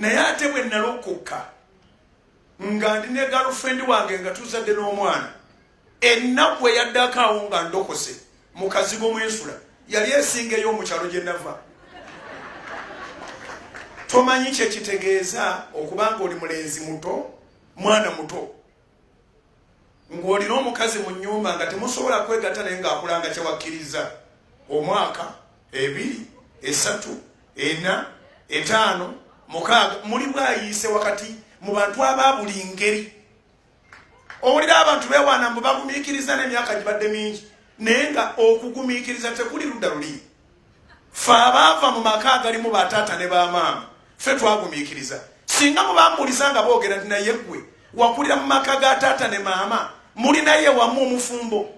naye ate bwe nalokoka nga ndi ne girlfriend wange nga tuzadde n'omwana ennaku eyaddako awo nga ndokose mu kazigo mw'ensula yali esingeyo mu kyalo gye nava. Tomanyi kye kitegeeza okubanga oli mulenzi muto, mwana muto, ng'olina omukazi mu nnyumba nga temusobola kwegatta naye ng'akulanga kye wakkiriza omwaka, 2, 3, 4, 5, 6 muli bwayiise wakati mu bantu aba buli ngeri. Owulira abantu beewaana mbu bagumiikiriza n'emyaka gibadde mingi naye nga okugumiikiriza tekuli ludda luli. Ffe abaava mu maka agalimu bataata ne bamaama ffe twagumiikiriza. Singa mubambuliza nga boogera nti naye ggwe wakulira mu maka ga taata ne maama muli naye wamu omufumbo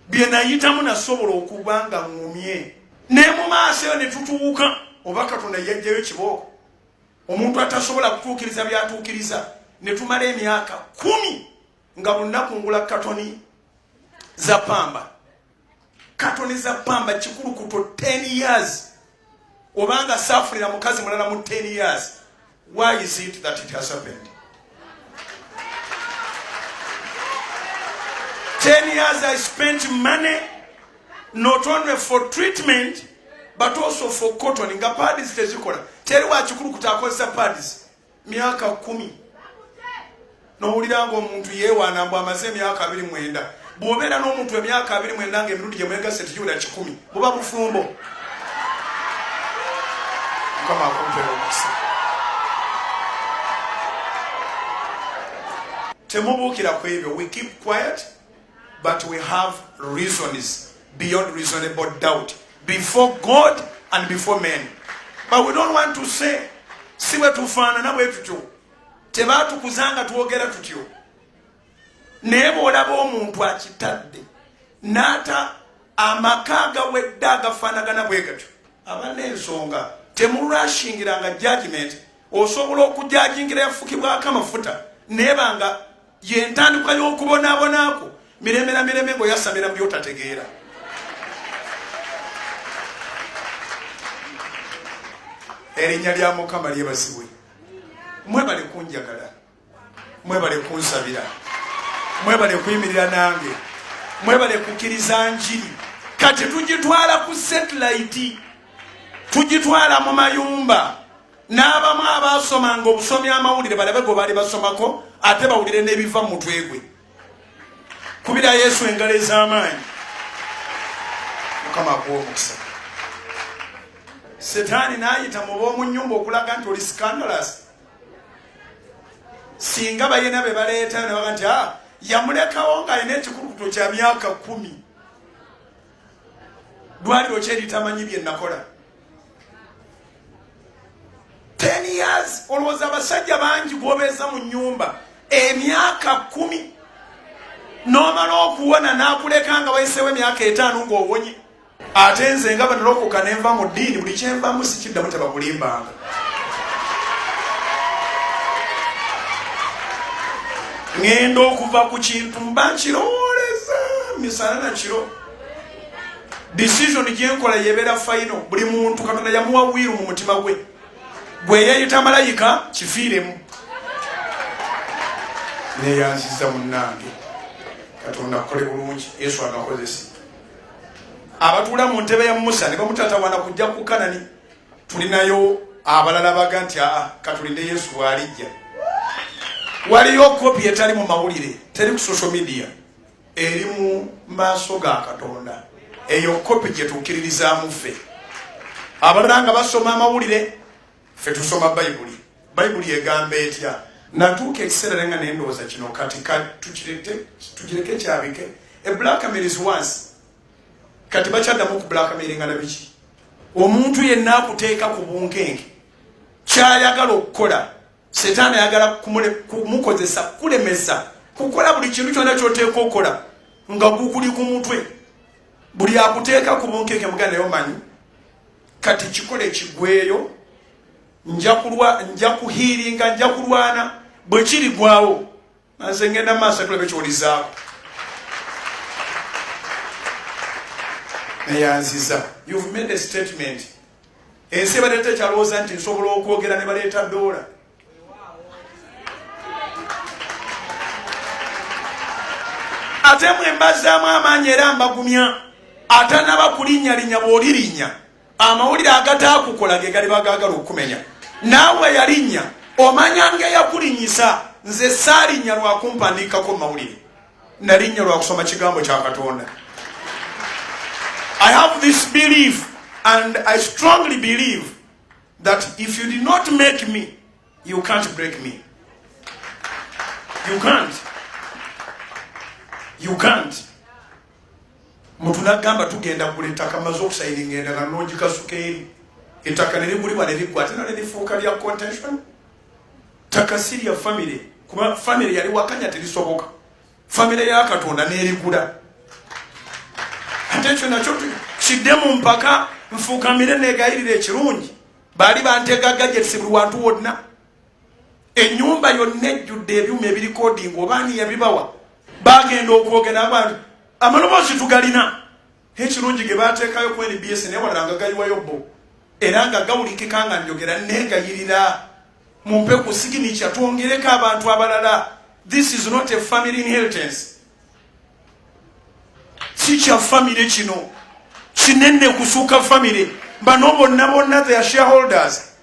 bye nayitamu nasobola okuba nga ngumye ne mu maaso eyo ne tutuuka oba Katonda yajjayo kibooko omuntu atasobola kutuukiriza byatuukiriza ne tumala emyaka 10 nga bonna kungula katoni za pamba. Katoni za pamba kikulukuto 10 years obanga safurira mukazi mulala mu 10 years. Why is it that it has happened? 10 years I spent money not only for treatment but also for cotton. Nga pads tezikola. Teri wa chikulukuta akozesa pads. Miaka 10. No ulira ngo omuntu yeewaana mbu amaze emyaka 29. Bw'obeera n'omuntu emyaka 29 nga emirundi gye mwega setiyula 10. Buba bufumbo. Kama akumpera omukisa. Temubuukira ku ebyo. We keep quiet, but we have reasons beyond reasonable doubt before God and before men. But we don't want to say, siwe tufaanana bwe tutyo. Tebatukuzanga tuwogera tutyo. Naye bw'olaba omuntu akitadde n'ata amaka gawedde agafaanagana bwe gatyo aba n'ensonga. Temurashingiranga judgment. Osobola okujajingira yafukibwako amafuta nebanga yentandika y'okubonaabonaako mirembe ng'oyasamira mu by'otategeera. Erinnya lya Mukama lyebazibwe. Mwebale kunjagala, mwebale kunsabira, mwebale kuyimirira nange, mwebale kukkiriza njiri. Kati tugitwala ku satellite, tugitwala mu mayumba. N'abamu abaasomanga obusomi amawulire balabe go baali basomako ate bawulire n'ebiva mu mutwe gwe. Kubira Yesu engalo ez'amaanyi. Mukama akuwa omukisa. Setaani n'ayita mu b'omu nnyumba okulaga nti oli scandalous. Singa bayina be baleeta ne baga nti yamulekawo ng'alina ekikulukuto kya myaka 10. Dwaliro kye litamanyi bye nakola. 10 years olowooza abasajja bangi gwobeeza mu nnyumba emyaka 10 n'omala okuwona n'akuleka nga wayiseewo emyaka 5 ng'owonye. Ate nze nga banalokoka ne nva mu ddiini buli kyenvamu sikiddamu tebakulimbanga. Ngenda okuva ku kintu mba nkirowooleza misana na kiro. Decision gyenkola yebeera final. Buli muntu Katonda yamuwa wiiru mu mutima gwe. Bwe yeeyita malayika kifiiremu. Neeyanziza munnange. Katonda akole bulungi. Yesu agakozesa. Abatuula mu ntebe ya Musa ne bamutatawana kujja ku Kanani. Tulinayo abalala baga nti katulinde Yesu bw'alijja. Waliyo kopi etali mu mawulire, teri ku social media. Eri mu maaso ga Katonda. Eyo kopi gye tukkiririzaamu ffe. Abalala nga basoma amawulire, ffe tusoma Bayibuli. Bayibuli egamba etya? Natuuka ekiseera nga nendowooza kino kati tugireke kyabike. A blackmail is once. Kati bakyaddamu ku blackmailinga na biki? Omuntu yenna akuteeka ku bunkenke kyayagala okukola. Setaani ayagala kumukozesa kulemesa kukola buli kintu kyonna ky'oteeka okukola nga gukuli ku mutwe. Buli akuteeka ku bunkenke muganda yomanyi kati kikole kigweyo nja kuhiiringa nja kulwana bwe kirigwawo nze ngenda maaso tulabe ky'olizaako. Neyanziza. You've made a statement ensi baleta ekyalowooza nti nsobola okwogera ne baleeta doola. Ate mwe mbazzaamu amaanyi era mbagumya atanaba kulinnya bw'olirinnya amawulire agataakukola ge gali bagaagala okumenya. Naawe yalinnya omanya yakulinyisa. Nze saalinnya lwakumpandiikako mu mawulire, nalinnya lwakusoma kigambo kya Katonda. I have this belief and I strongly believe that if you did not make me, you can't break me. You can't. You can't. Mutunagamba tugenda kule ettaka maze okusayininga endala n'ogikasuka eri. Ettaka ne ligulibwa ne liggwa ate ne lifuuka lya contention. Ttaka si lya family. Kuba family yali wakanya terisoboka. Family ya Katonda n'erigula. Ate ekyo nakyo kiddemu mpaka nfuukamire neegayirira ekirungi. Baali banteeka gadgets buli wantu wonna. Ennyumba yonna ejjudde ebyuma ebirikodinga obaani yabibawa. Bagenda okwogera abantu amaloboozi tugalina. Ekirungi ge baateekayo ku NBS naye walala nga galiwayo bo. Era nga gawulikika nga njogera neegayirira. Mumpe ku signature twongereko abantu abalala. This is not a family inheritance. Si kya family kino. Kinene kusuka family. Bano bonna they are shareholders.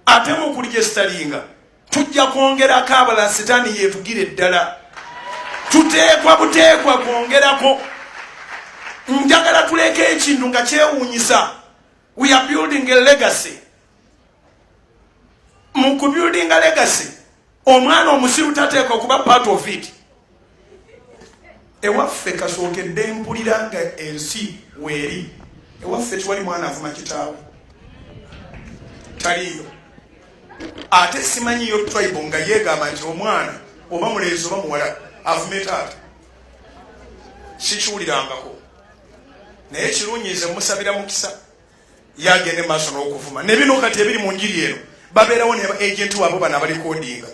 Ate mu kuligestalinga tujja kwongerako abalala sitaani yeetugire ddala. Tuteekwa buteekwa kwongerako. Njagala tuleke ekintu nga kyewuunyisa. We are building a legacy. Mu building a legacy, omwana omusiru tateekwa kuba part of it. Ewaffe kasookedde mpulira nga ensi weeri. Ewaffe tiwali mwana avuma kitaawe. Taliyo. Ate simanyiyo tribe nga yeegamba nti omwana oba mulenzi oba muwala avume taata. Sikiwulirangako. Naye kirunyize musabira mukisa yagende maaso n'okuvuma. Ne bino kati ebiri mu njiri eno babeerawo ne agent waabo bano abalikodinga.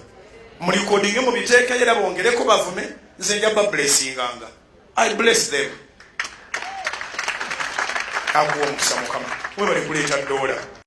Mulikodinge mubiteeke era bongereko bavume nze nja bablessinganga. I bless them. Akuwa omukisa Mukama. We bali kuleeta ddoola.